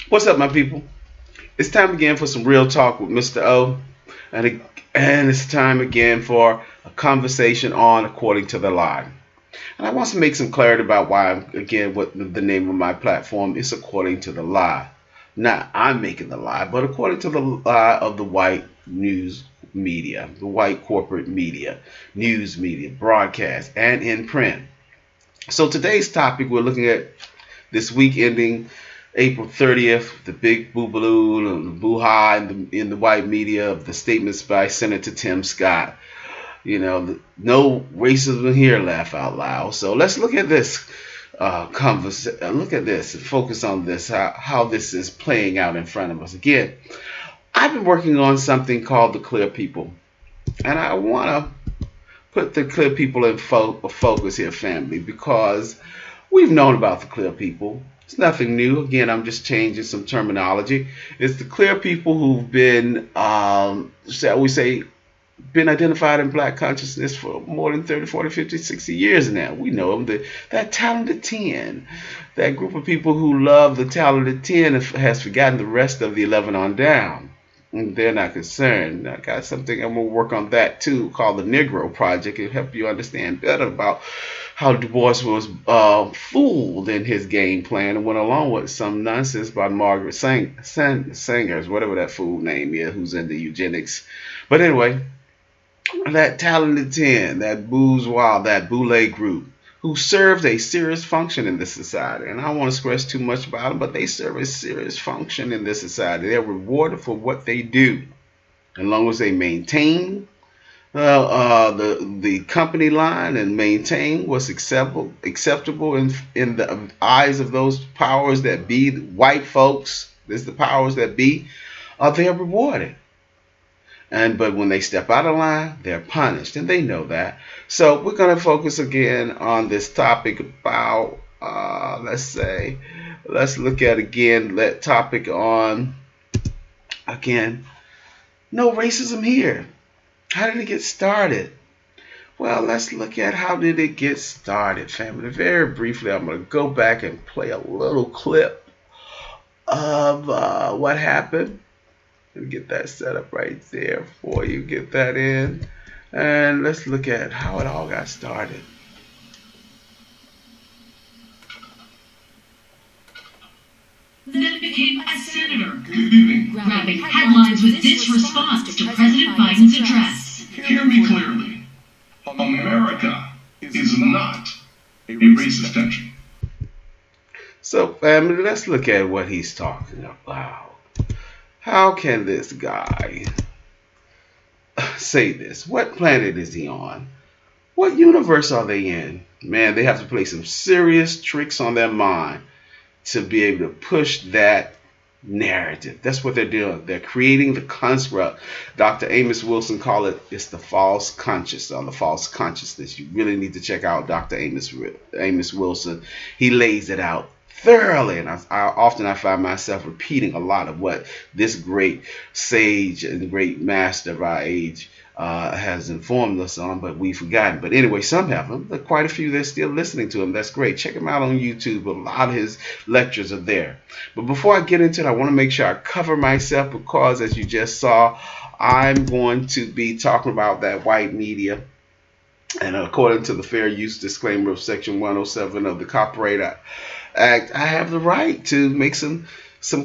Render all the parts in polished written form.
What's up, my people? It's time again for some real talk with Mr. O, and it's time again for a conversation on According to the Lie. And I want to make some clarity about what the name of my platform is According to the Lie. Not I'm making the lie, but according to the lie of the white news media, the white corporate media, news media, broadcast, and in print. So today's topic we're looking at this week ending April 30th, the big boo-baloo and the boo-ha in the white media of the statements by Senator Tim Scott. No racism here, laugh out loud. So let's look at this look at this and focus on this, how this is playing out in front of us. Again, I've been working on something called the Clear People, and I want to put the Clear People in focus here, family, because we've known about the Clear People. It's nothing new. Again, I'm just changing some terminology. It's the Clear People who've been, shall we say, been identified in black consciousness for more than 30, 40, 50, 60 years now. We know them. That talented 10. That group of people who love the talented 10 has forgotten the rest of the 11 on down. They're not concerned. I got something I'm going to work on that too called the Negro Project. It'll help you understand better about how Du Bois was fooled in his game plan and went along with some nonsense by Margaret Sangers, whatever that fool name is, who's into eugenics. But anyway, that talented 10, that bourgeois, that boule group, who served a serious function in this society. And I don't want to stress too much about them, but they serve a serious function in this society. They're rewarded for what they do, as long as they maintain the company line and maintain what's acceptable in the eyes of those powers that be, white folks. There's the powers that be. They are rewarded. But when they step out of line, they're punished, and they know that. So we're going to focus again on this topic about, let's look at again that topic on, again, no racism here. How did it get started? Well, let's look at how did it get started, family. Very briefly, I'm going to go back and play a little clip of what happened. Let me get that set up right there for you. Get that in. And let's look at how it all got started. Then became a senator. Good evening. Grabbing headlines with this response to President Biden's address. Hear me clearly. America is not a racist country. So, family, let's look at what he's talking about. How can this guy say this? What planet is he on? What universe are they in? Man, they have to play some serious tricks on their mind to be able to push that narrative. That's what they're doing. They're creating the construct. Dr. Amos Wilson called it's the false conscious or the false consciousness. You really need to check out Dr. Amos Wilson. He lays it out thoroughly, and I find myself repeating a lot of what this great sage and great master of our age has informed us on, but we've forgotten. But anyway, some have them. There are quite a few that's still listening to him. That's great. Check him out on YouTube. A lot of his lectures are there. But before I get into it, I want to make sure I cover myself because, as you just saw, I'm going to be talking about that white media. And according to the fair use disclaimer of Section 107 of the Copyright Act, I have the right to make some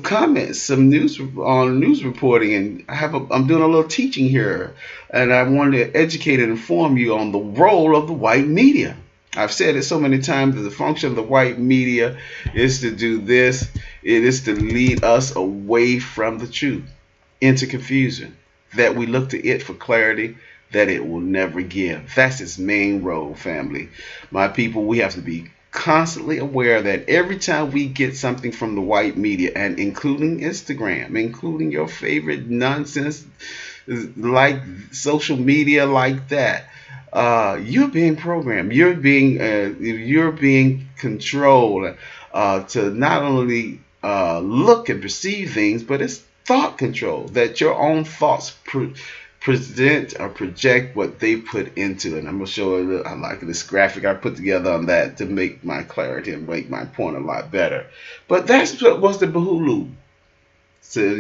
comments, some news on news reporting, and I'm doing a little teaching here, and I wanted to educate and inform you on the role of the white media. I've said it so many times that the function of the white media is to do this. It is to lead us away from the truth, into confusion, that we look to it for clarity that it will never give. That's its main role, family. My people, we have to be constantly aware that every time we get something from the white media, and including Instagram, including your favorite nonsense like social media like that, you're being programmed. You're being controlled to not only look and perceive things, but it's thought control, that your own thoughts present or project what they put into it. And I'm going to show you, I like this graphic I put together on that to make my clarity and make my point a lot better. But that's what's the Bahulu. So,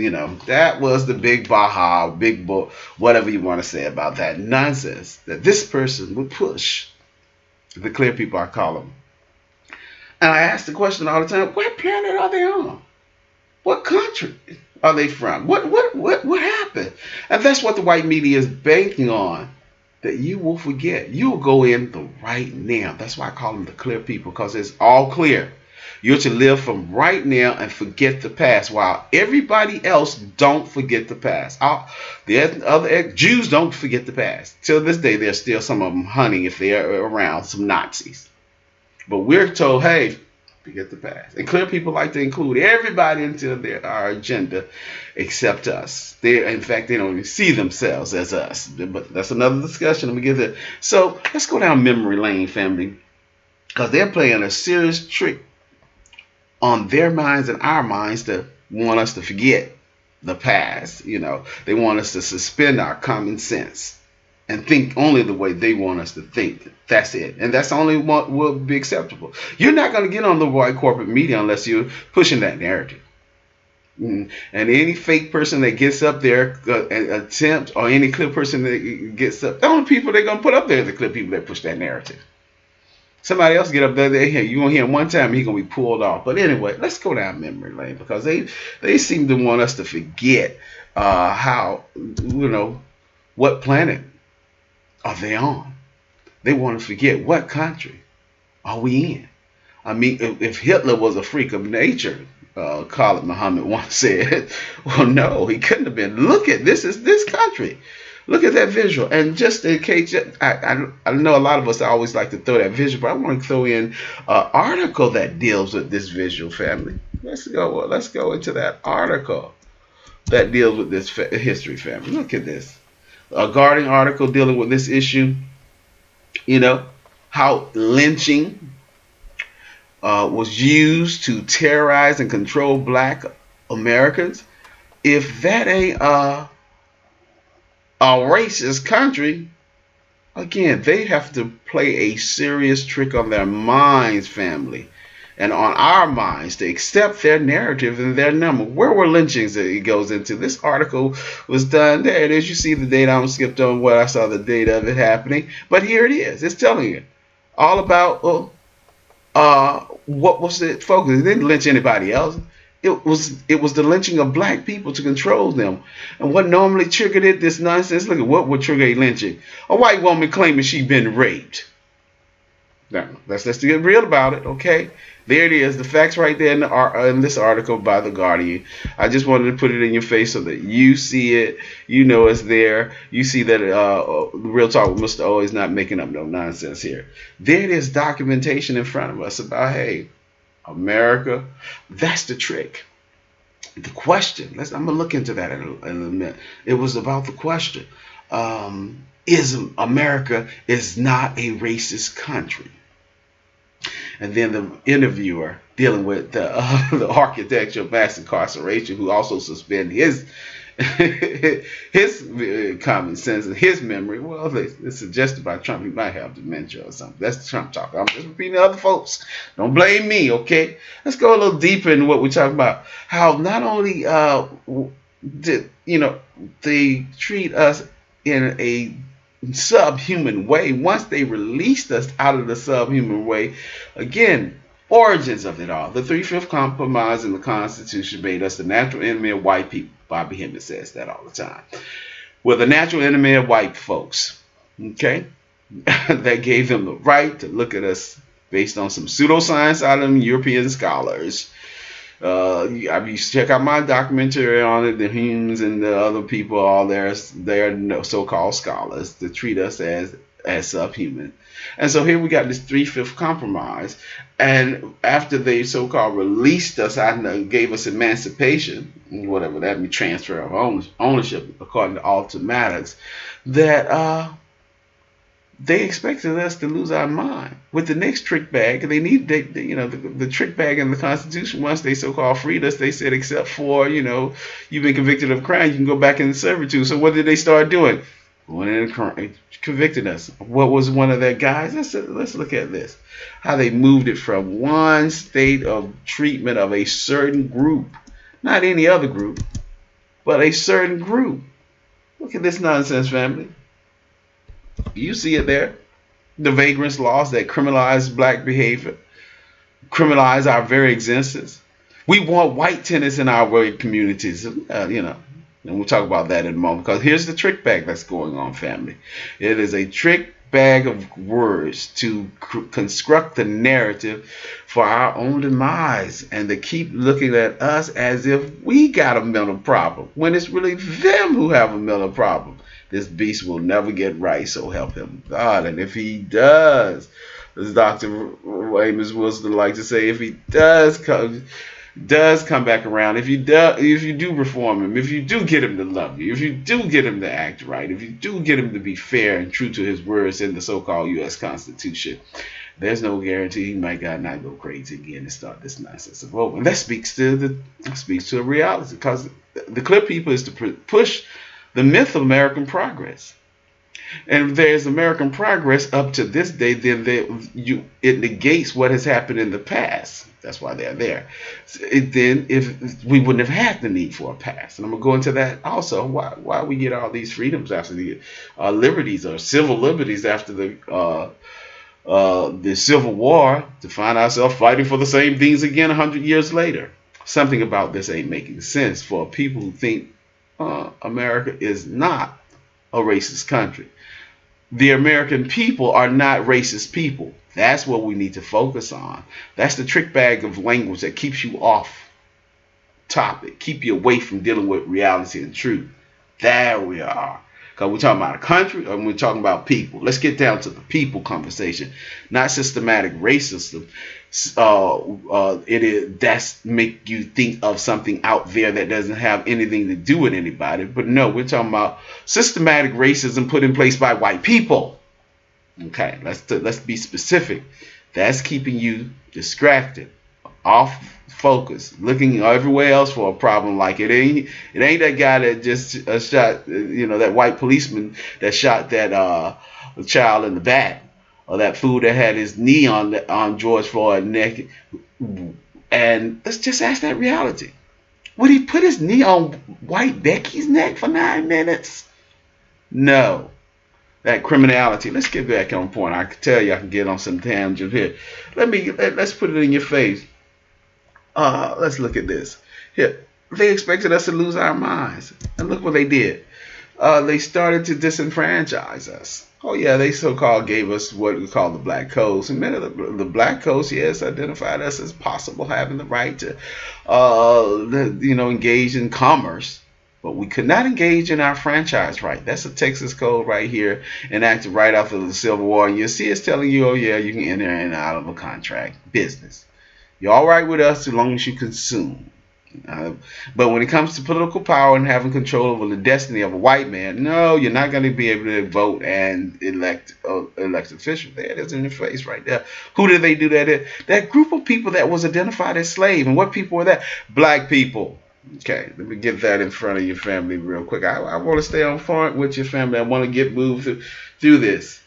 that was the big baha, big whatever you want to say about that nonsense that this person would push. The clear people, I call them. And I ask the question all the time, what planet are they on? What country are they from? What happened? And that's what the white media is banking on, that you will forget. You will go in the right now. That's why I call them the clear people, because it's all clear. You're to live from right now and forget the past, while everybody else don't forget the past. The other Jews don't forget the past. Till this day, there's still some of them hunting, if they're around, some Nazis. But we're told, hey, forget the past. And clear people like to include everybody into our agenda except us. In fact, they don't even see themselves as us. But that's another discussion. Let me get there. So let's go down memory lane, family, because they're playing a serious trick on their minds and our minds to want us to forget the past. They want us to suspend our common sense and think only the way they want us to think. That's it. And that's only what will be acceptable. You're not going to get on the white corporate media unless you're pushing that narrative. And any fake person that gets up there and attempts, or any clear person that gets up, the only people they're going to put up there are the clear people that push that narrative. Somebody else get up there, you won't hear him one time, he's going to be pulled off. But anyway, let's go down memory lane, because they seem to want us to forget how, what planet are they on. They want to forget what country are we in. I mean, if Hitler was a freak of nature, Khalid Muhammad once said, well, no, he couldn't have been. Look at this, is this country. Look at that visual. And just in case, I know a lot of us always like to throw that visual, but I want to throw in an article that deals with this visual, family. Let's go into that article that deals with this history, family. Look at this. A Guardian article dealing with this issue. How lynching was used to terrorize and control black Americans. If that ain't a racist country, again, they have to play a serious trick on their minds, family, and on our minds to accept their narrative and their number. Where were lynchings that it goes into? This article was done. There it is. You see the date. I skipped on what I saw the date of it happening. But here it is. It's telling you all about what was it focused. It didn't lynch anybody else. It was the lynching of black people to control them. And what normally triggered it, this nonsense, look at what would trigger a lynching. A white woman claiming she'd been raped. Now, let's get real about it, okay? There it is, the facts right there in this article by The Guardian. I just wanted to put it in your face so that you see it, it's there. You see that Real Talk with Mr. O is not making up no nonsense here. There it is, documentation in front of us about, hey, America, that's the trick. The question, I'm going to look into that in a minute. It was about the question, America is not a racist country. And then the interviewer dealing with the architecture of mass incarceration, who also suspended his common sense and his memory. Well, it's suggested by Trump he might have dementia or something. That's Trump talk. I'm just repeating other folks. Don't blame me, okay? Let's go a little deeper into what we're talking about. How not only they treat us in a subhuman way. Once they released us out of the subhuman way, again, origins of it all. The 3/5 Compromise in the Constitution made us the natural enemy of white people. Bobby Hemmett says that all the time. We're the natural enemy of white folks. Okay? That gave them the right to look at us based on some pseudoscience out of them European scholars. You check out my documentary on it, the Humes and the other people, all they're so-called scholars to treat us as subhuman. And so here we got this 3/5 Compromise, and after they so-called released us out and gave us emancipation, whatever that means, transfer of ownership according to Automatics, that they expected us to lose our mind with the next trick bag. The trick bag in the Constitution. Once they so-called freed us, they said, except for you've been convicted of a crime, you can go back into servitude. So what did they start doing? Going in and convicted us. What was one of their guys? Let's look at this. How they moved it from one state of treatment of a certain group, not any other group, but a certain group. Look at this nonsense, family. You see it there. The vagrants laws that criminalize black behavior, criminalize our very existence. We want white tenants in our white communities, and we'll talk about that in a moment. Because here's the trick bag that's going on, family. It is a trick bag of words to construct the narrative for our own demise and to keep looking at us as if we got a mental problem when it's really them who have a mental problem. This beast will never get right, so help him God. And if he does, as Dr. Amos Wilson likes to say, if he does come back around, if you do reform him, if you do get him to love you, if you do get him to act right, if you do get him to be fair and true to his words in the so-called U.S. Constitution, there's no guarantee he might not go crazy again and start this nonsense of voting. And that speaks to a reality, because the clear people is to push the myth of American progress. And if there's American progress up to this day, then it negates what has happened in the past. That's why they're there. Then if we wouldn't have had the need for a past. And I'm going to go into that also, why we get all these freedoms after the liberties or civil liberties after the Civil War, to find ourselves fighting for the same things again 100 years later. Something about this ain't making sense for people who think America is not a racist country. The American people are not racist people. That's what we need to focus on. That's the trick bag of language that keeps you off topic, keep you away from dealing with reality and truth. There we are. Because we're talking about a country and we're talking about people. Let's get down to the people conversation, not systematic racism. That's make you think of something out there that doesn't have anything to do with anybody. But no, we're talking about systematic racism put in place by white people. Okay, let's be specific. That's keeping you distracted, off focus, looking everywhere else for a problem. Like it ain't that guy that just shot, that white policeman that shot that child in the back, or that fool that had his knee on George Floyd's neck. And let's just ask that reality. Would he put his knee on white Becky's neck for 9 minutes? No. That criminality. Let's get back on point. I can tell you I can get on some tangent here. Let's put it in your face. Let's look at this. Here, they expected us to lose our minds. And look what they did. They started to disenfranchise us. Oh yeah, they so-called gave us what we call the Black Codes. And many of the Black Codes, yes, identified us as possible having the right to, engage in commerce. But we could not engage in our franchise right. That's a Texas code right here, enacted right after the Civil War. And you see it's telling you, oh yeah, you can enter in and out of a contract business. You're all right with us as long as you consume. But when it comes to political power and having control over the destiny of a white man, no, you're not going to be able to vote and elect officials. There it is in your face right there. Who did they do that in? That group of people that was identified as slave. And what people were that? Black people. Okay, let me get that in front of your family real quick. I want to stay on point with your family. I want to get moved through this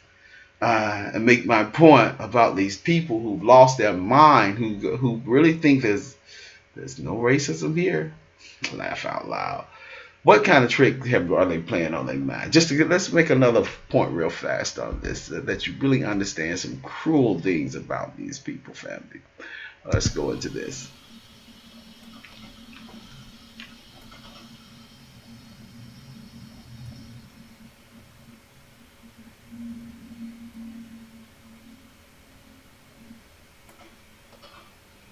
and make my point about these people who've lost their mind, who really think there's no racism here. Laugh out loud. What kind of trick are they playing on their mind? Let's make another point real fast on this, that you really understand some cruel things about these people, family. Let's go into this.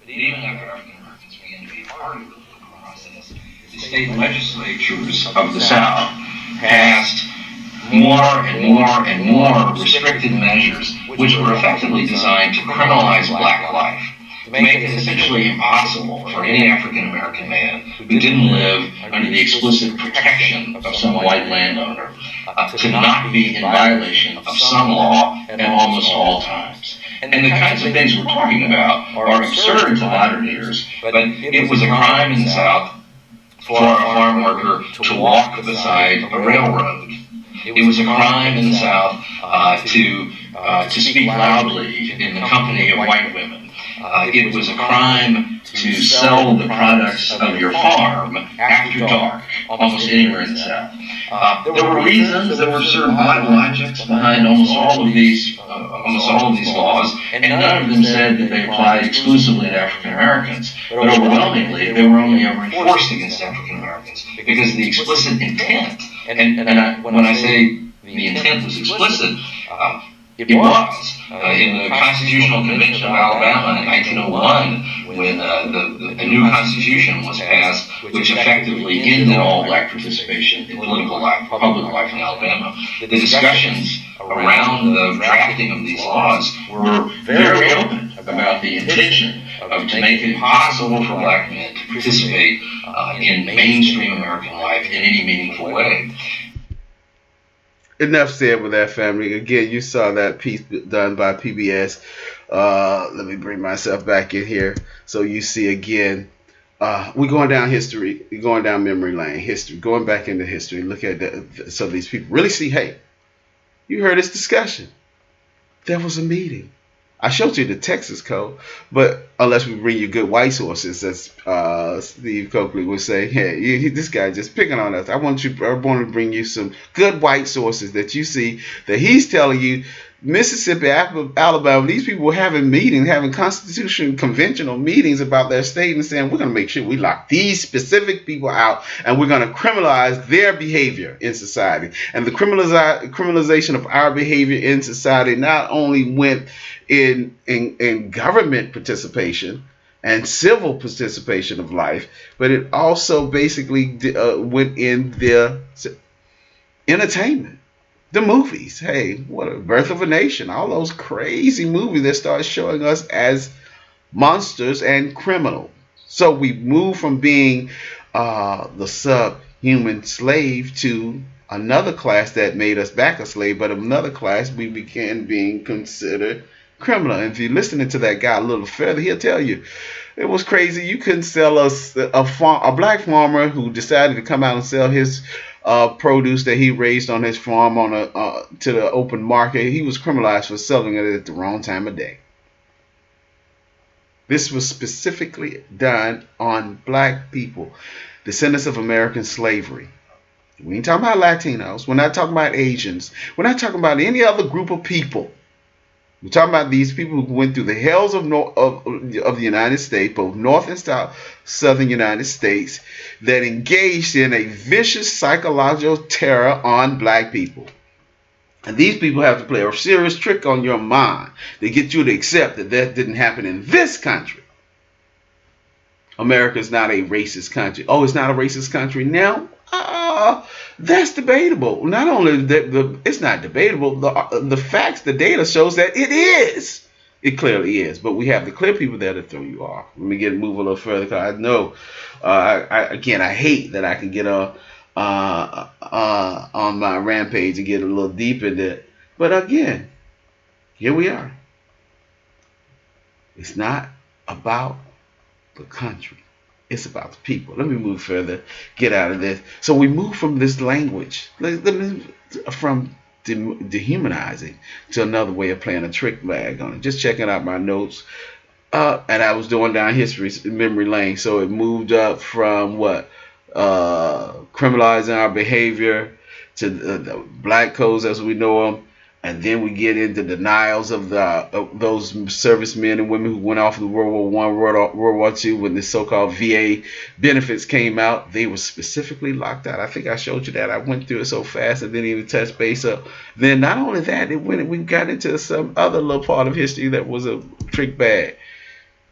Even after African Americans began to be part of the political process, the state legislatures of the South passed more and more and more restricted measures, which were effectively designed to criminalize black life, to make it essentially impossible for any African American man who didn't live under the explicit protection of some white landowner to not be in violation of some law at almost all times. And the kinds of things we're talking about are absurd to modern ears, but it was a crime in the South for a farm worker to walk beside a railroad. It was a crime in the South to speak loudly in the company of white women. It was a crime to sell the products of your farm after dark. almost anywhere in the South. There were reasons, there were certain logics behind almost all of these laws, and none of them said that they applied exclusively to African Americans. But overwhelmingly, they were only ever enforced against African Americans because the explicit intent, when I say the intent was explicit, it was. In the Constitutional Convention of Alabama in 1901, when a new constitution was passed, which effectively ended all black participation in political life, public life in Alabama, the discussions around the drafting of these laws were very open about the intention to make it possible for black men to participate in mainstream American life in any meaningful way. Enough said with that, family. Again, you saw that piece done by PBS. Let me bring myself back in here so you see again. We're going down history, going down memory lane, history, going back into history. Look at so these people really see. Hey, you heard this discussion. There was a meeting. I showed you the Texas code, but unless we bring you good white sources, as Steve Coakley would say, hey, this guy just picking on us. I want to bring you some good white sources that you see that he's telling you Mississippi, Alabama, these people were having meetings, having constitutional conventional meetings about their state and saying, we're going to make sure we lock these specific people out and we're going to criminalize their behavior in society. And the criminalization of our behavior in society not only went in government participation and civil participation of life, but it also basically went in the entertainment. The movies, hey, what a Birth of a Nation, all those crazy movies that start showing us as monsters and criminals. So we move from being the subhuman slave to another class that made us back a slave, but another class we began being considered criminal. And if you're listening to that guy a little further, he'll tell you it was crazy. You couldn't sell us a black farmer who decided to come out and sell his produce that he raised on his farm on to the open market. He was criminalized for selling it at the wrong time of day. This was specifically done on black people, descendants of American slavery. We ain't talking about Latinos. We're not talking about Asians. We're not talking about any other group of people. We're talking about these people who went through the hells of the United States, both North and South, Southern United States, that engaged in a vicious psychological terror on black people. And these people have to play a serious trick on your mind to get you to accept that that didn't happen in this country. America is not a racist country. Oh, it's not a racist country now? That's debatable. Not only it's not debatable, the facts, the data shows that it is. It clearly is. But we have the clear people there to throw you off. Let me move a little further because I know, I hate that I can get on my rampage and get a little deep into it. But again, here we are. It's not about the country. It's about the people. Let me move further, get out of this. So we move from this language, from dehumanizing to another way of playing a trick bag on it. Just checking out my notes. And I was doing down history, memory lane. So it moved up from criminalizing our behavior to the black codes as we know them. And then we get into denials of those servicemen and women who went off in World War I, World War II, when the so-called VA benefits came out. They were specifically locked out. I think I showed you that. I went through it so fast and didn't even touch base up. Then not only that, we got into some other little part of history that was a trick bag.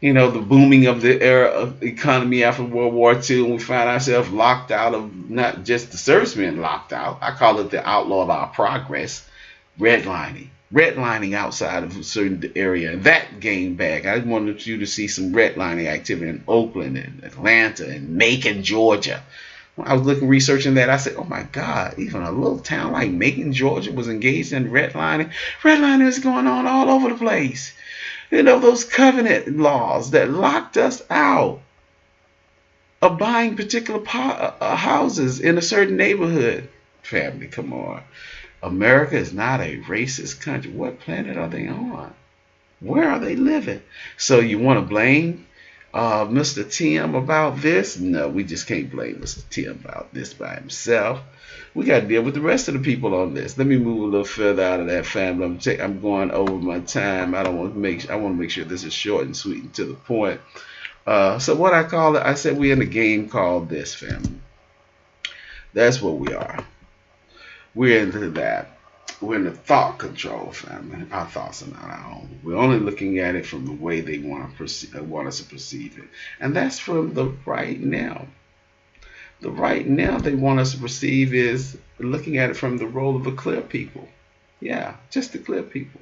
You know, the booming of the era of the economy after World War II, and we find ourselves locked out of not just the servicemen locked out. I call it the outlaw of our progress. Redlining outside of a certain area, and that game back. I wanted you to see some redlining activity in Oakland and Atlanta and Macon, Georgia. When I was researching that, I said, oh my God, even a little town like Macon, Georgia was engaged in redlining. Redlining is going on all over the place. You know, those covenant laws that locked us out of buying particular houses in a certain neighborhood. Family, come on. America is not a racist country. What planet are they on? Where are they living? So you want to blame Mr. Tim about this? No, we just can't blame Mr. Tim about this by himself. We got to deal with the rest of the people on this. Let me move a little further out of that, family. I'm going over my time. I want to make sure this is short and sweet and to the point. So what I call it, I said we're in a game called this, family. That's what we are. We're into that. We're in the thought control, family. Our thoughts are not our own. We're only looking at it from the way they want us to perceive it, and that's from the right now. The right now they want us to perceive is looking at it from the role of the clear people. Yeah, just the clear people.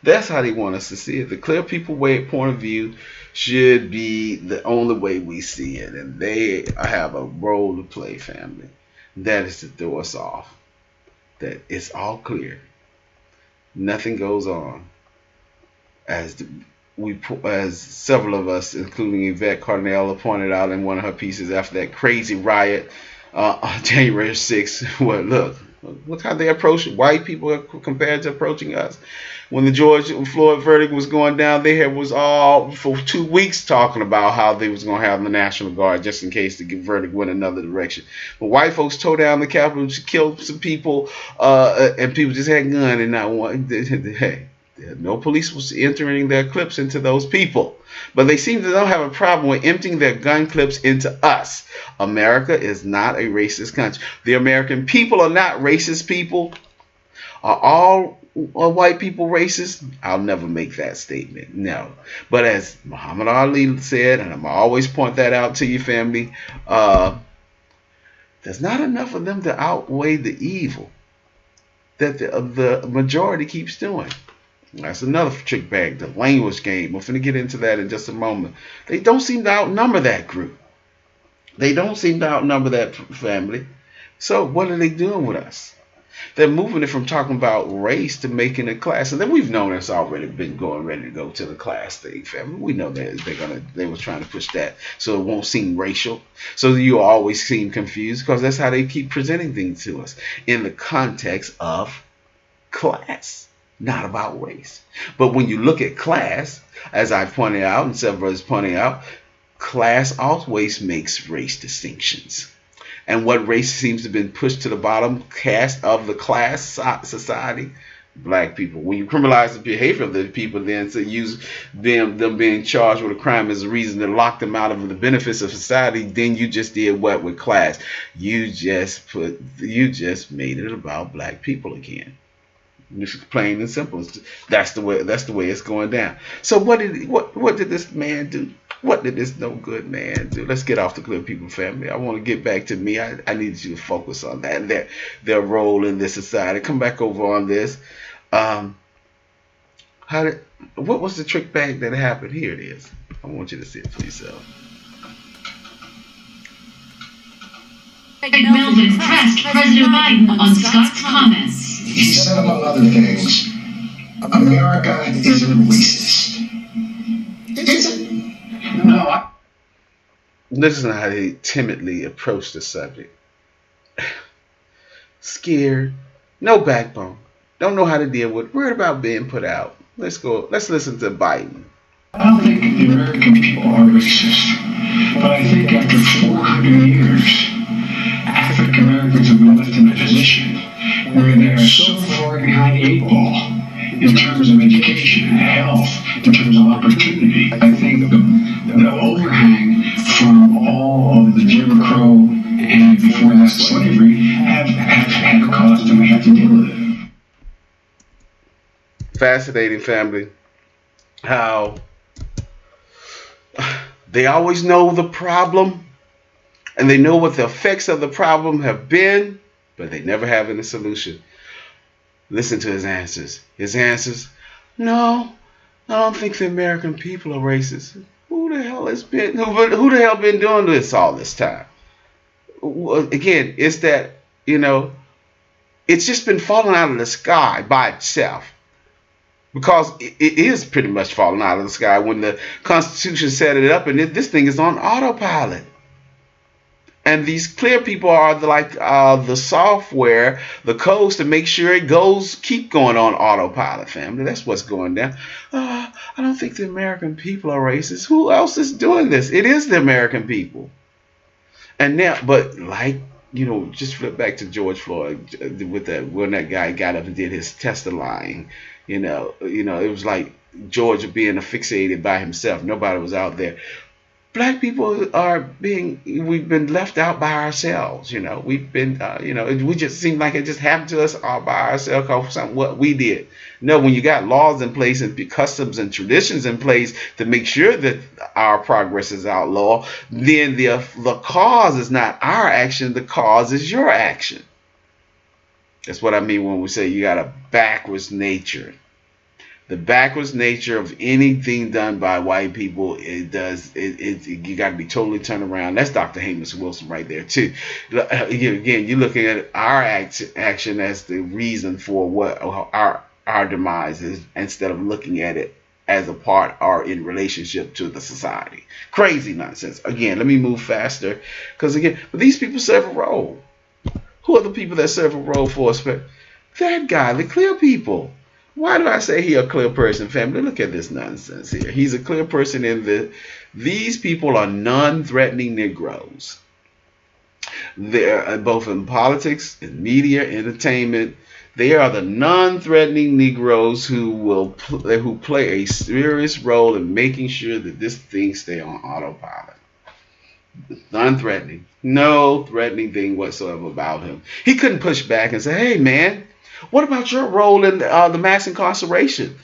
That's how they want us to see it. The clear people point of view should be the only way we see it, and they have a role to play, family. That is to throw us off. That it's all clear. Nothing goes on. As as several of us, including Yvette Carnella, pointed out in one of her pieces after that crazy riot on January 6th. Well, look how they approach white people compared to approaching us. When the George Floyd verdict was going down, they was all for 2 weeks talking about how they was going to have the National Guard just in case the verdict went another direction. But white folks tore down the Capitol, killed some people, and people just had guns and not one. Hey, no police was entering their clips into those people. But they seem to don't have a problem with emptying their gun clips into us. America is not a racist country. The American people are not racist people. Are all white people racist? I'll never make that statement. No. But as Muhammad Ali said, and I'm always point that out to you, family, there's not enough of them to outweigh the evil that the majority keeps doing. That's another trick bag, the language game. We're going to get into that in just a moment. They don't seem to outnumber that group. They don't seem to outnumber that family. So what are they doing with us? They're moving it from talking about race to making it class. And then we've known it's already been ready to go to the class thing, family. We know that they were trying to push that so it won't seem racial. So you always seem confused because that's how they keep presenting things to us in the context of class. Not about race. But when you look at class, as I pointed out and several others pointing out, class always makes race distinctions. And what race seems to have been pushed to the bottom cast of the class society? Black people. When you criminalize the behavior of the people, then to use them being charged with a crime as a reason to lock them out of the benefits of society, then you just did what with class? You just made it about black people again. Just plain and simple. That's the way it's going down. So what did this man do? What did this no good man do? Let's get off the clear people, family. I want to get back to me. I need you to focus on that and their role in this society. Come back over on this. What was the trick bag that happened? Here it is. I want you to see it for yourself. Melvin pressed President Biden on Scott's comments. He said, among other things, America isn't racist. Is it? No. Listen to how they timidly approach the subject. Scared, no backbone, don't know how to deal with, worried about being put out. Let's listen to Biden. I don't think the American people are racist, but I think after 400 years, African Americans have been left in a position where they are so far behind the 8 ball in terms of education and health, in terms of opportunity. I think the overhang from all of the Jim Crow and before that slavery have caused them to have to deal with it. Fascinating, family. How they always know the problem and they know what the effects of the problem have been, but they never have any solution. Listen to his answers. His answers, no, I don't think the American people are racist. Who the hell been doing this all this time? Again, it's that, it's just been falling out of the sky by itself. Because it is pretty much falling out of the sky when the Constitution set it up, and this thing is on autopilot. And these clear people are the software, the codes to make sure it keep going on autopilot, family. That's what's going down. I don't think the American people are racist. Who else is doing this? It is the American people. And now, but just flip back to George Floyd with that when that guy got up and did his testifying. It was like George being asphyxiated by himself. Nobody was out there. Black people we've been left out by ourselves. We've been, we just seem like it just happened to us all by ourselves because of what we did. No, when you got laws in place and customs and traditions in place to make sure that our progress is outlawed, then the cause is not our action, the cause is your action. That's what I mean when we say you got a backwards nature. The backwards nature of anything done by white people, you got to be totally turned around. That's Dr. Hamish Wilson right there too. Again, you're looking at our action as the reason for what our demise is, instead of looking at it as a part or in relationship to the society. Crazy nonsense. Again, let me move faster, because but these people serve a role. Who are the people that serve a role for us? That guy, the clear people. Why do I say he a clear person, family? Look at this nonsense here. He's a clear person these people are non-threatening Negroes. They're both in politics, in media, entertainment. They are the non-threatening Negroes who play a serious role in making sure that this thing stay on autopilot. Non-threatening. No threatening thing whatsoever about him. He couldn't push back and say, hey, man, what about your role in the mass incarceration?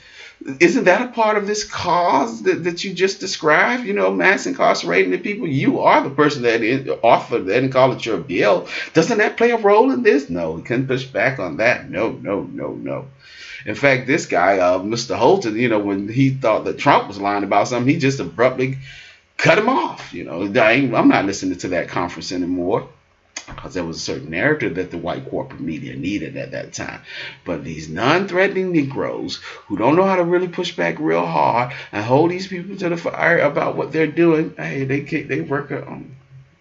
Isn't that a part of this cause that you just described? Mass incarcerating the people. You are the person that authored that and call it your bill. Doesn't that play a role in this? No, he couldn't push back on that. No. In fact, this guy, Mr. Holton, when he thought that Trump was lying about something, he just abruptly cut him off. I'm not listening to that conference anymore, because there was a certain narrative that the white corporate media needed at that time. But these non-threatening Negroes who don't know how to really push back real hard and hold these people to the fire about what they're doing, hey, they work on.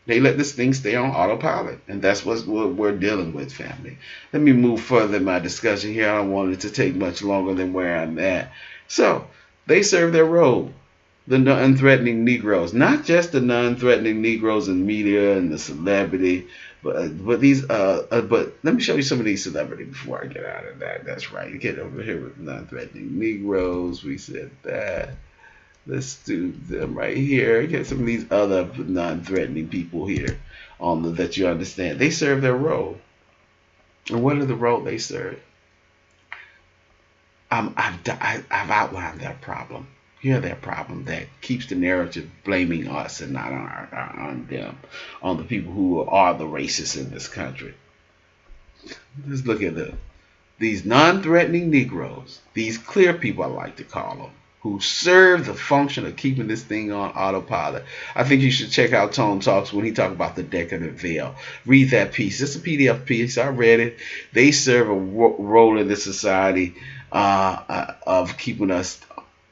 They let this thing stay on autopilot, and that's what we're dealing with, family. Let me move further in my discussion here. I don't want it to take much longer than where I'm at. So they serve their role. The non-threatening Negroes, not just the non-threatening Negroes in media and the celebrity, but these but let me show you some of these celebrities before I get out of that. That's right. You get over here with non-threatening Negroes. We said that. Let's do them right here. Get some of these other non-threatening people here that you understand. They serve their role. And what are the role they serve? I've outlined that problem. Hear that problem that keeps the narrative blaming us and not on them, on the people who are the racists in this country. Let's look at these non-threatening Negroes, these clear people I like to call them, who serve the function of keeping this thing on autopilot. I think you should check out Tone Talks when he talks about the decadent veil. Read that piece. It's a PDF piece. I read it. They serve a role in this society of keeping us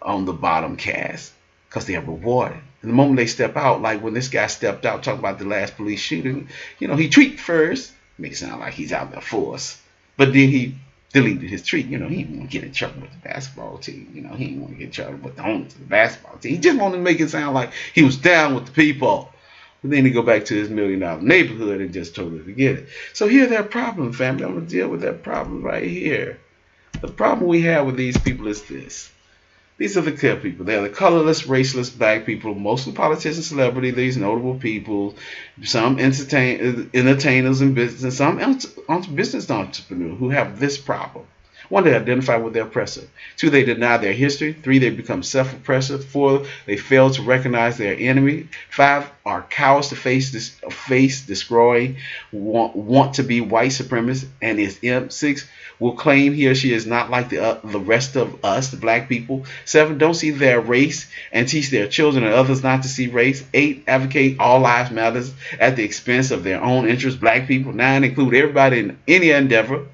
on the bottom cast, because they are rewarded. And the moment they step out, like when this guy stepped out, talking about the last police shooting, he tweeted first, make it sound like he's out there for us, but then he deleted his tweet. He didn't want to get in trouble with the basketball team. He didn't want to get in trouble with the owners of the basketball team. He just wanted to make it sound like he was down with the people. But then he go back to his $1 million neighborhood and just totally forget it. So here's that problem, family. I'm going to deal with that problem right here. The problem we have with these people is this. These are the clear people. They're the colorless, raceless black people, mostly politicians, celebrities, these notable people, some entertainers in business, some business entrepreneurs who have this problem. 1, they identify with their oppressor. 2, they deny their history. 3, they become self-oppressive. 4, they fail to recognize their enemy. 5, are cowards to face destroying, want to be white supremacists, and is imp. 6, will claim he or she is not like the rest of us, the black people. 7, don't see their race and teach their children and others not to see race. 8, advocate all lives matters at the expense of their own interests, black people. 9, include everybody in any endeavor.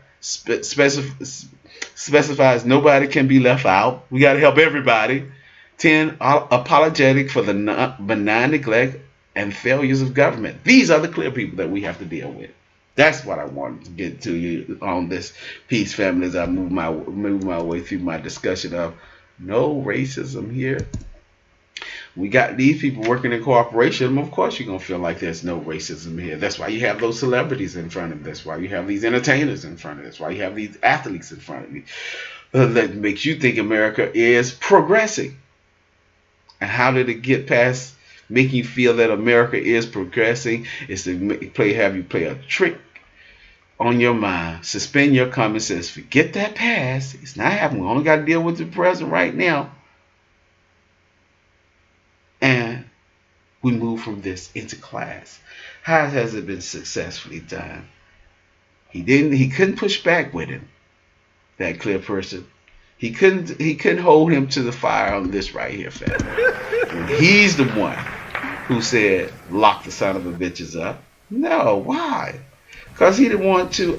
Specifies nobody can be left out. We got to help everybody. 10, apologetic for the benign neglect and failures of government. These are the clear people that we have to deal with. That's what I wanted to get to you on this piece, family, as I move my way through my discussion of no racism here. We got these people working in cooperation. Of course, you're gonna feel like there's no racism here. That's why you have those celebrities in front of you. That's why you have these entertainers in front of you. That's why you have these athletes in front of you. That makes you think America is progressing. And how did it get past making you feel that America is progressing? Is to have you play a trick on your mind, suspend your common sense, forget that past. It's not happening. We only got to deal with the present right now. And we move from this into class. How has it been successfully done? He couldn't push back with him, that clear person. He couldn't hold him to the fire on this right here, family. He's the one who said, lock the son of a bitches up. No, why? Because he didn't want to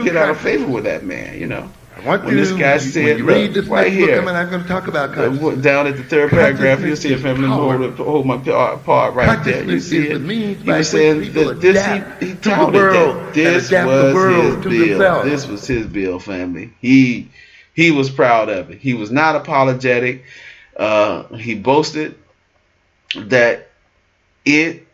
get out of favor with that man, you know. When this guy said, look, right here, I'm not going to talk about consciousness. Down at the third paragraph, you'll see a family hold my part right there. You see it. He was saying that he touted that this was his bill. This was his bill, family. He was proud of it. He was not apologetic. He boasted that it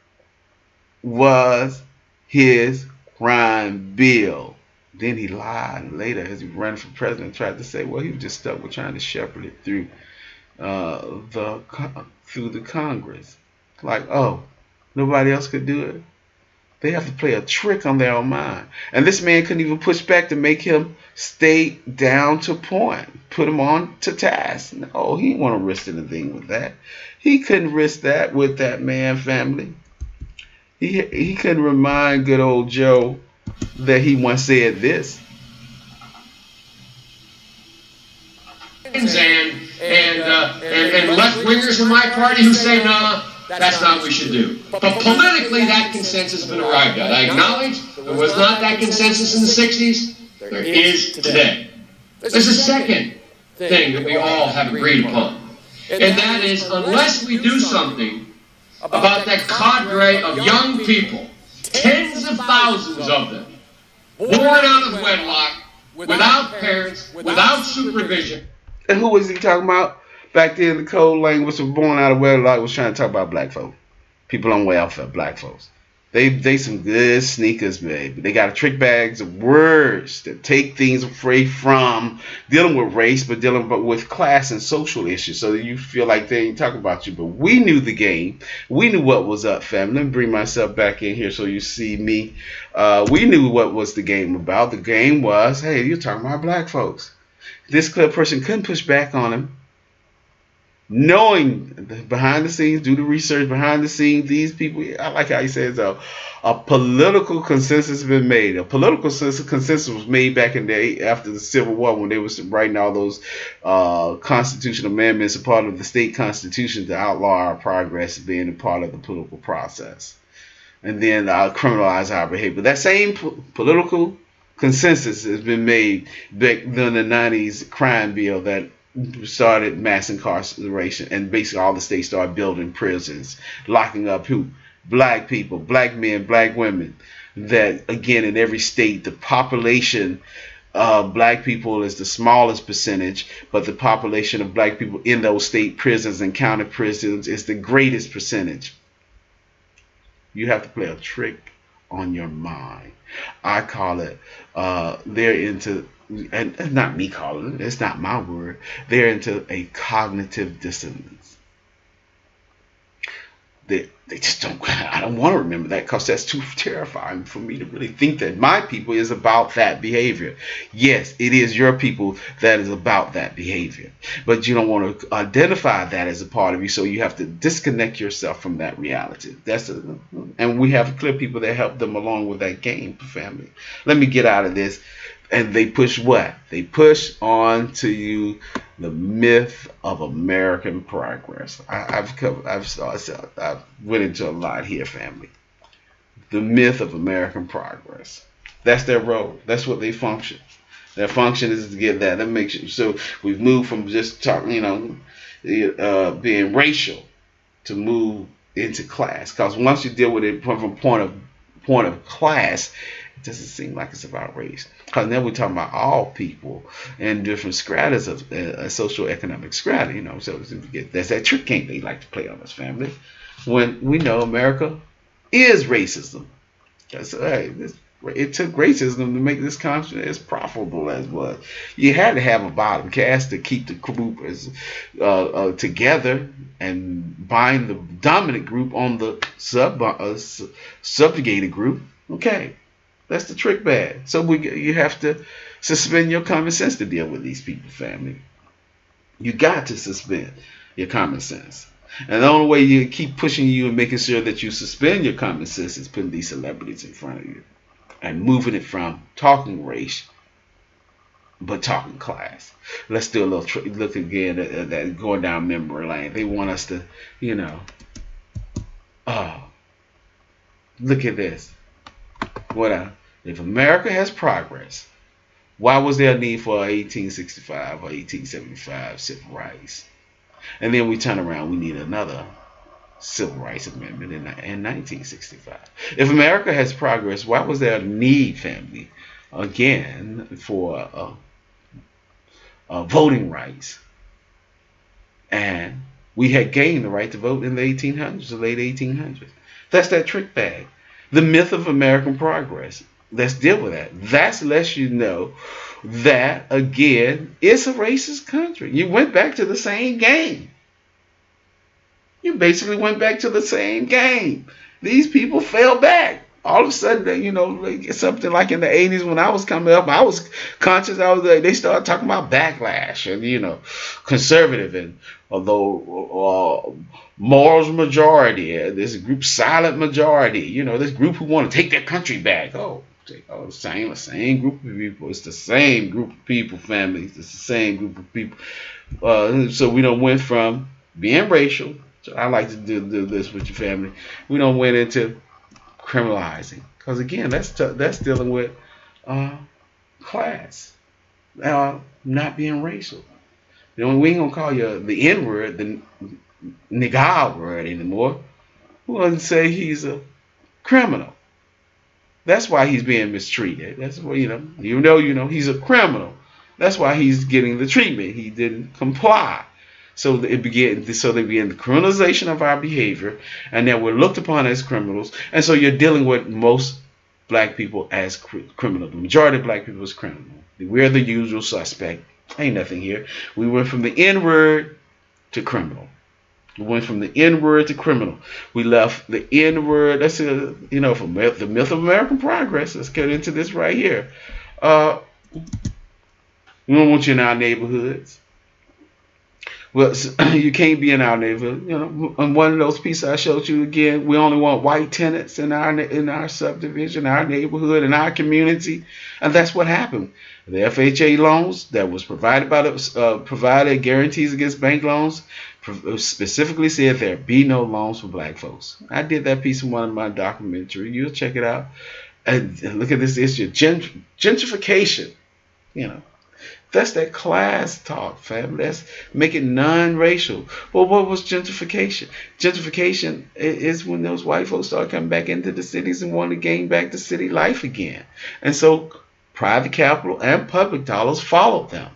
was his crime bill. Then he lied later as he ran for president, tried to say, well, he was just stuck with trying to shepherd it through the Congress. Like, oh, nobody else could do it. They have to play a trick on their own mind. And this man couldn't even push back to make him stay down to point, put him on to task. No, he didn't want to risk anything with that. He couldn't risk that with that man, family. He couldn't remind good old Joe that he once said this. And left wingers in my party who say, no, that's not what we should do. But politically, that consensus has been arrived at. I acknowledge there was not that consensus in the 60s. There is today. There's a second thing that we all have agreed upon. And that is, unless we do something about that cadre of young people, tens of thousands of them, born out of wedlock, without parents, without supervision. And who was he talking about? Back then, the code language of born out of wedlock was trying to talk about black folks. People on welfare, black folks. They some good sneakers, baby. They got trick bags of words that take things away from dealing with race, but dealing with class and social issues. So that you feel like they ain't talking about you. But we knew the game. We knew what was up, family. Let me bring myself back in here so you see me. We knew what was the game about. The game was, hey, you're talking about black folks. This clear person couldn't push back on him. Knowing behind the scenes, do the research behind the scenes, these people, I like how he says a political consensus has been made. A political consensus was made back in the day after the Civil War when they was writing all those constitutional amendments, a part of the state constitution to outlaw our progress being a part of the political process. And then criminalize our behavior. That same political consensus has been made back during the 90s crime bill that started mass incarceration, and basically all the states started building prisons, locking up who? Black people, black men, black women. That again, in every state, the population of black people is the smallest percentage, but the population of black people in those state prisons and county prisons is the greatest percentage. You have to play a trick on your mind. I call it they're into, and not me calling it, it's not my word, they're into a cognitive dissonance. They just don't, I don't want to remember that because that's too terrifying for me to really think that my people is about that behavior. Yes, it is your people that is about that behavior, but you don't want to identify that as a part of you, so you have to disconnect yourself from that reality. And we have clear people that help them along with that game, family. Let me get out of this. And they push what? They push on to you the myth of American progress. I've went into a lot here, family. The myth of American progress. That's their role. That's what they function. Their function is to get that. That makes sure. So we've moved from just talking, being racial, to move into class. Because once you deal with it from point of class, it doesn't seem like it's about race. Because now we're talking about all people and different stratas of socioeconomic strata. So that's that trick game they like to play on us, family. When we know America is racism. That's it took racism to make this country as profitable as it was. You had to have a bottom caste to keep the group as together and bind the dominant group on the subjugated group. Okay, that's the trick bag. So you have to suspend your common sense to deal with these people, family. You got to suspend your common sense. And the only way you keep pushing you and making sure that you suspend your common sense is putting these celebrities in front of you and moving it from talking race but talking class. Let's do a little look again at that going down memory lane. They want us to, look at this. If America has progress, why was there a need for 1865 or 1875 civil rights? And then we turn around, we need another Civil Rights Amendment in 1965. If America has progress, why was there a need, family, again, for voting rights? And we had gained the right to vote in the 1800s, the late 1800s. That's that trick bag. The myth of American progress. Let's deal with that. That lets you know that, again, it's a racist country. You went back to the same game. You basically went back to the same game. These people fell back. All of a sudden, like something like in the 80s when I was coming up, I was conscious. They started talking about backlash and, conservative. And although morals majority, this group silent majority, this group who want to take their country back. The same group of people. It's the same group of people, family. It's the same group of people. So we don't went from being racial. So I like to do this with your family. We don't went into criminalizing, because again, that's dealing with class, not being racial. We ain't gonna call you the N word, the nigga word anymore. We gonna say he's a criminal. That's why he's being mistreated. That's what he's a criminal. That's why he's getting the treatment. He didn't comply. So they begin the criminalization of our behavior, and then we're looked upon as criminals. And so you're dealing with most black people as criminal. The majority of black people is criminal. We're the usual suspect. Ain't nothing here. We went from the N word to criminal. We went from the N word to criminal. We left the N word. That's from the myth of American progress. Let's get into this right here. We don't want you in our neighborhoods. Well, you can't be in our neighborhood. On one of those pieces I showed you again, we only want white tenants in our subdivision, our neighborhood, in our community, and that's what happened. The FHA loans that was provided provided guarantees against bank loans specifically said there be no loans for black folks. I did that piece in one of my documentaries. You'll check it out. And look at this issue, gentrification. That's that class talk, family. That's make it non-racial. Well, what was gentrification? Gentrification is when those white folks start coming back into the cities and want to gain back the city life again. And so private capital and public dollars followed them.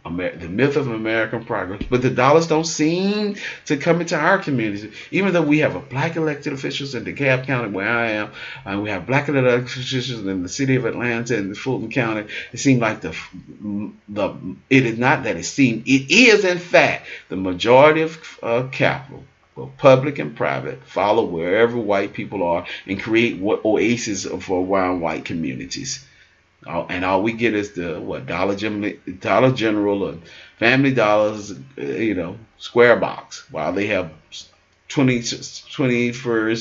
The myth of American progress. But the dollars don't seem to come into our communities. Even though we have black elected officials in DeKalb County where I am, and we have black elected officials in the city of Atlanta and Fulton County, it seems like it is not that it seems. It is, in fact, the majority of capital, both public and private, follow wherever white people are and create oases for around white communities. And all we get is the Dollar General or Family Dollars, square box, while they have 21st,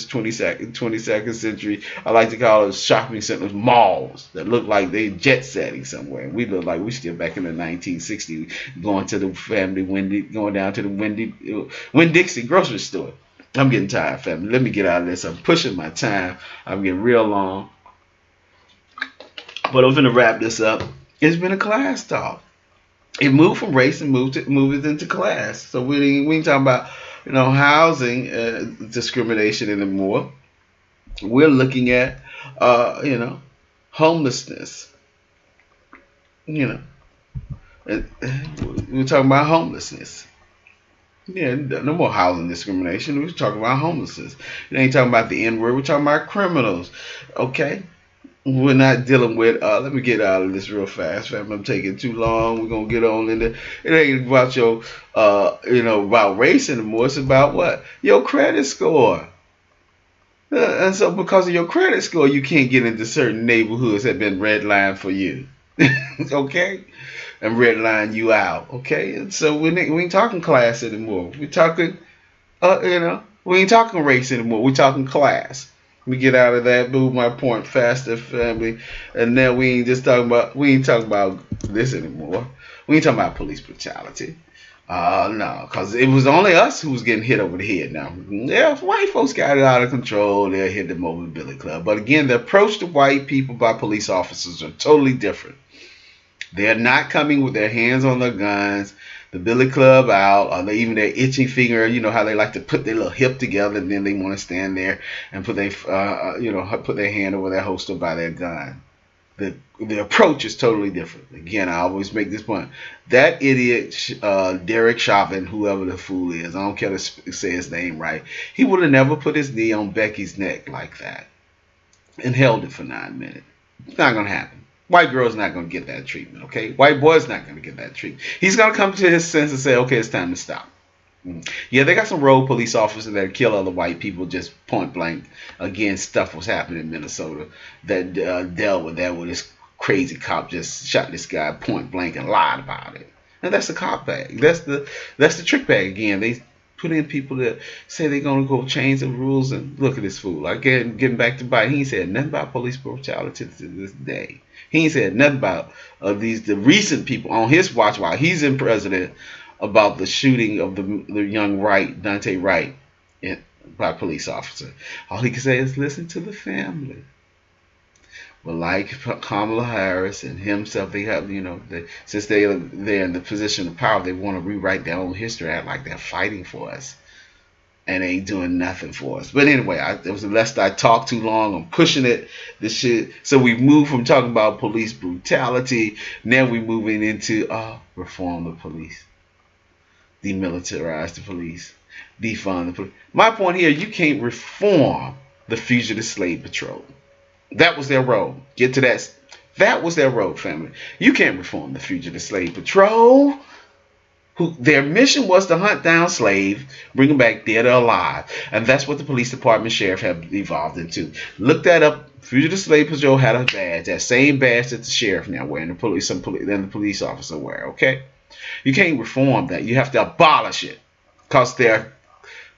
22nd century, I like to call it shopping centers, malls that look like they jet setting somewhere. We look like we still back in the 1960s, going to the family going down to the Winn-Dixie grocery store. I'm getting tired, family. Let me get out of this. I'm pushing my time. I'm getting real long. But I'm going to wrap this up. It's been a class talk. It moved from race and moved it into class. So we ain't talking about housing discrimination anymore. We're looking at, homelessness. You know, and we're talking about homelessness. Yeah, no more housing discrimination. We're talking about homelessness. It ain't talking about the N word. We're talking about criminals. Okay, we're not dealing with. Let me get out of this real fast, fam. I'm taking too long. We're gonna get on into. It ain't about your, about race anymore. It's about what your credit score. And so, because of your credit score, you can't get into certain neighborhoods that have been redlined for you. Okay, and redline you out. Okay, and so we ain't talking class anymore. We're talking, we ain't talking race anymore. We're talking class. We get out of that. Move my point faster, family. And now we ain't talking about this anymore. We ain't talking about police brutality. No, because it was only us who was getting hit over the head now. Yeah, if white folks got it out of control, they'll hit the Mobile Billy Club. But again, the approach to white people by police officers are totally different. They're not coming with their hands on their guns, the Billy Club out, or even their itching finger. You know how they like to put their little hip together, and then they want to stand there and put their hand over their holster by their gun. The approach is totally different. Again, I always make this point. That idiot, Derek Chauvin, whoever the fool is, I don't care to say his name right, he would have never put his knee on Becky's neck like that and held it for 9 minutes. It's not going to happen. White girl's not going to get that treatment, okay? White boy's not going to get that treatment. He's going to come to his sense and say, okay, it's time to stop. Yeah, they got some rogue police officers that kill other white people just point blank. Again, stuff was happening in Minnesota that dealt with that, where this crazy cop just shot this guy point blank and lied about it. And that's the cop bag. That's the trick bag again. They put in people that say they're gonna go change the rules, and look at this fool. Again, getting back to Biden, he ain't said nothing about police brutality to this day. He ain't said nothing about the recent people on his watch while he's in president about the shooting of the young Dante Wright, by a police officer. All he can say is listen to the family. But like Kamala Harris and himself, they have, since they're in the position of power, they want to rewrite their own history, act like they're fighting for us, and ain't doing nothing for us. But anyway, lest I talk too long, I'm pushing it. This shit. So we move from talking about police brutality, now we're moving into reform the police, demilitarize the police, defund the police. My point here, you can't reform the Fugitive Slave Patrol. That was their role. Get to that. That was their role, family. You can't reform the Fugitive Slave Patrol. Their mission was to hunt down slaves, bring them back dead or alive. And that's what the police department sheriff have evolved into. Look that up. Fugitive Slave Patrol had a badge, that same badge that the sheriff now wearing, the police officer wear, okay? You can't reform that. You have to abolish it. Because their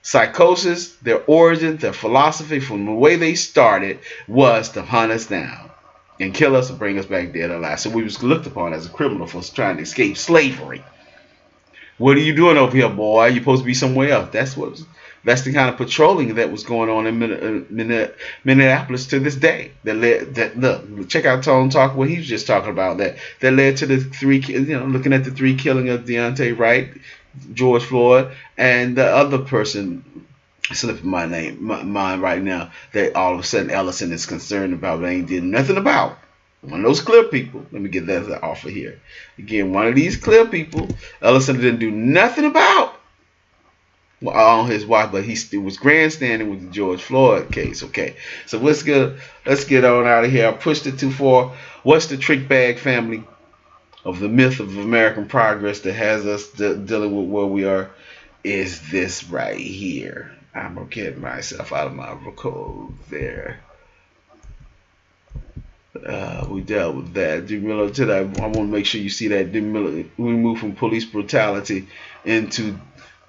psychosis, their origin, their philosophy from the way they started was to hunt us down and kill us and bring us back dead or alive. So we was looked upon as a criminal for trying to escape slavery. What are you doing over here, boy? You're supposed to be somewhere else. That's the kind of patrolling that was going on in Minneapolis to this day. Look, check out Tone Talk, what he was just talking about. That led to the three, looking at the three killing of Deontay Wright, George Floyd, and the other person slipping my mind right now that all of a sudden Ellison is concerned about, but ain't did nothing about. One of those clear people. Let me get that as an offer here. Again, one of these clear people, Ellison didn't do nothing about on his wife, but he still was grandstanding with the George Floyd case. Okay, so let's get on out of here. I pushed it too far. What's the trick bag, family, of the myth of American progress that has us dealing with where we are? Is this right here? I'm gonna get myself out of my record there. We dealt with that. I want to make sure you see that. We move from police brutality into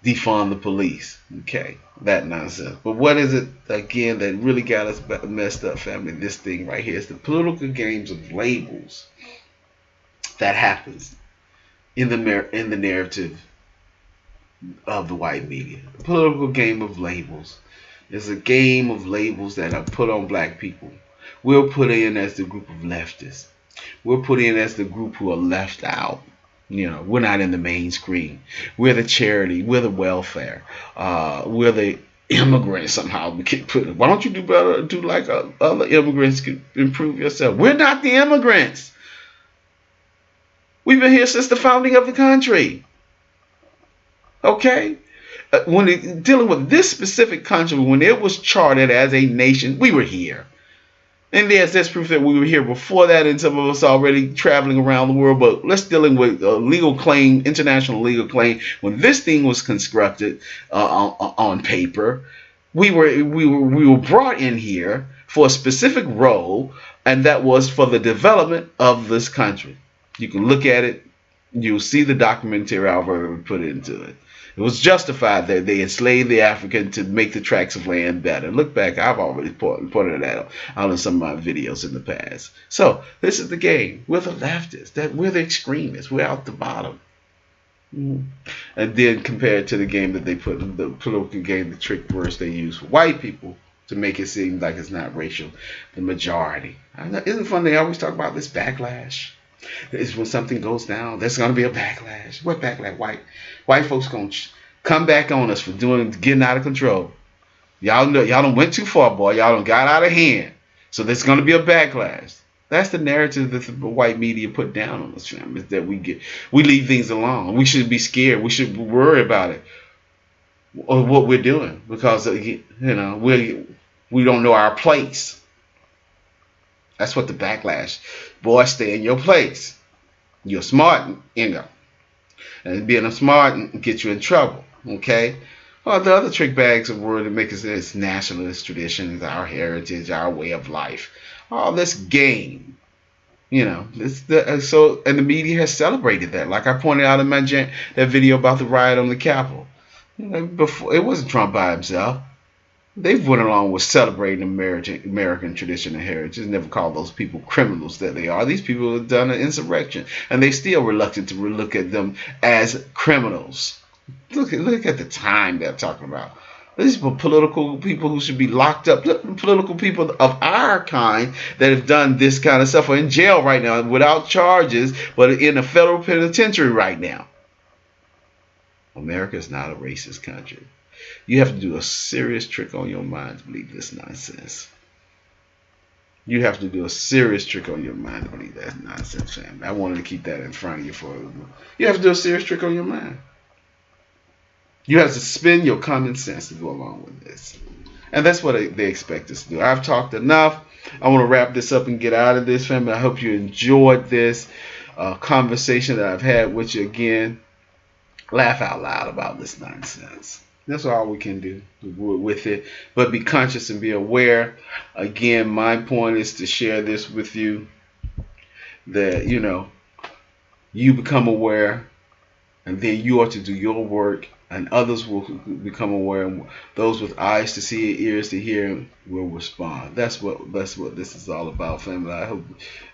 defund the police. Okay, that nonsense. But what is it again that really got us messed up, family? This thing right here is the political games of labels that happens in the narrative of the white media. The political game of labels is a game of labels that are put on black people. We're put in as the group of leftists. We're put in as the group who are left out. You know, we're not in the mainstream. We're the charity. We're the welfare. We're the immigrants somehow. We can put. Why don't you do better? Do like other immigrants can improve yourself. We're not the immigrants. We've been here since the founding of the country. Okay? When dealing with this specific country, when it was charted as a nation, we were here. And yes, that's proof that we were here before that, and some of us already traveling around the world. But let's dealing with a legal claim, international legal claim. When this thing was constructed on paper, we were brought in here for a specific role, and that was for the development of this country. You can look at it. You'll see the documentary however we put into it. It was justified that they enslaved the African to make the tracts of land better. Look back, I've already pointed that out in some of my videos in the past. So this is the game. We're the leftists. We're the extremists. We're out the bottom. And then compared to the game that they put in the political game, the trick words they use for white people to make it seem like it's not racial, the majority. Isn't it funny they always talk about this backlash? Is when something goes down, there's going to be a backlash. What backlash? White folks going to come back on us for getting out of control. Y'all know, y'all done went too far, boy. Y'all done got out of hand. So there's going to be a backlash. That's the narrative that the white media put down on us, fam, is that we leave things alone. We shouldn't be scared. We should worry about it or what we're doing because we don't know our place. That's what the backlash. Boy, stay in your place. You're smart, and being a smart gets you in trouble. Okay. Well, the other trick bags of word that make us it's nationalist traditions, our heritage, our way of life. All this game, and the media has celebrated that. Like I pointed out in that video about the riot on the Capitol. Before it wasn't Trump by himself. They've went along with celebrating American tradition and heritage. Never called those people criminals that they are. These people have done an insurrection, and they still reluctant to look at them as criminals. Look at the time they're talking about. These are political people who should be locked up. Political people of our kind that have done this kind of stuff are in jail right now without charges, but in a federal penitentiary right now. America is not a racist country. You have to do a serious trick on your mind to believe this nonsense. You have to do a serious trick on your mind to believe that nonsense, family. I wanted to keep that in front of you for a little bit. You have to do a serious trick on your mind. You have to spend your common sense to go along with this. And that's what they expect us to do. I've talked enough. I want to wrap this up and get out of this, family. I hope you enjoyed this conversation that I've had with you again. Laugh out loud about this nonsense. That's all we can do with it. But be conscious and be aware. Again, my point is to share this with you that, you become aware and then you are to do your work and others will become aware. And those with eyes to see, ears to hear will respond. That's what this is all about, family. I hope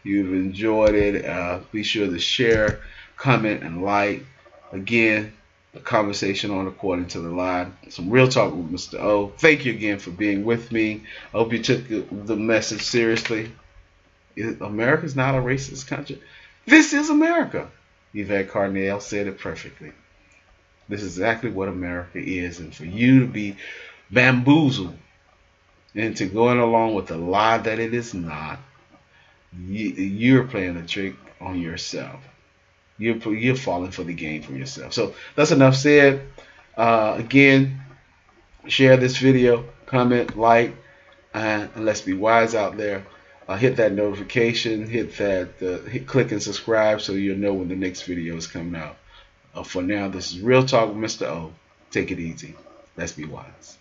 you've enjoyed it. Be sure to share, comment, and like. Again, a conversation on According to the Line. Some real talk with Mr. O. Thank you again for being with me. I hope you took the message seriously. America's not a racist country. This is America. Yvette Carnell said it perfectly. This is exactly what America is. And for you to be bamboozled into going along with the lie that it is not, you're playing a trick on yourself. You're falling for the game for yourself. So that's enough said. Again, share this video, comment, like, and let's be wise out there. Hit that notification, click and subscribe so you'll know when the next video is coming out. For now, this is Real Talk with Mr. O. Take it easy. Let's be wise.